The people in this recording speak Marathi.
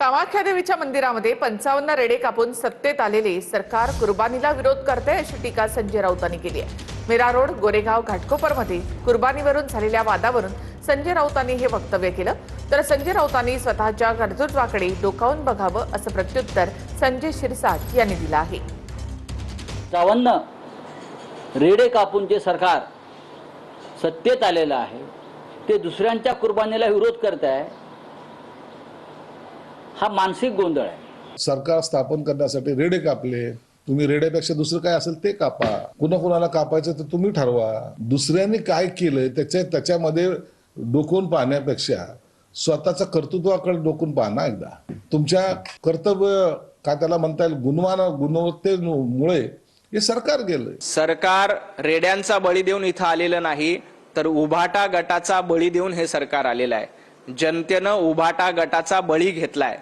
कामाख्या देवीच्या मंदिरामध्ये 55 रेडे कापून सत्तेत आलेले सरकार कुर्बानीला विरोध करते अशी टीका संजय राऊतांनी केली आहे। मीरा रोड गोरेगाव घाटकोपरमध्ये कुर्बानीवरून झालेल्या वादावरून संजय राऊतांनी हे वक्तव्य केलं। तर संजय राऊतांनी स्वतःच्या कर्तृत्वाकडे डोकावून बघावं असं प्रत्युत्तर संजय शिरसाट यांनी दिलं आहे। 52 रेडे कापून जे सरकार सत्तेत आलेलं आहे ते दुसऱ्यांच्या कुर्बानीला विरोध करत आहे, हा मानसिक गोंधळ आहे। सरकार स्थापन करण्यासाठी रेडे कापले, तुम्ही रेड्यापेक्षा दुसरं काय असेल ते कापा, कुणाला कापायचं तर तुम्ही ठरवा। दुसऱ्यांनी काय केलंय त्याच्यामध्ये डोकून पाहण्यापेक्षा स्वतःच्या कर्तृत्वाकडे डोकून पाहा एकदा। तुमच्या कर्तव्य काय त्याला म्हणता येईल गुणवत्तेमुळे हे सरकार गेलंय। सरकार रेड्यांचा बळी देऊन इथं आलेलं नाही, तर उभाटा गटाचा बळी देऊन हे सरकार आलेलं आहे। जनतेनं उभाटा गटाचा बळी घेतलाय।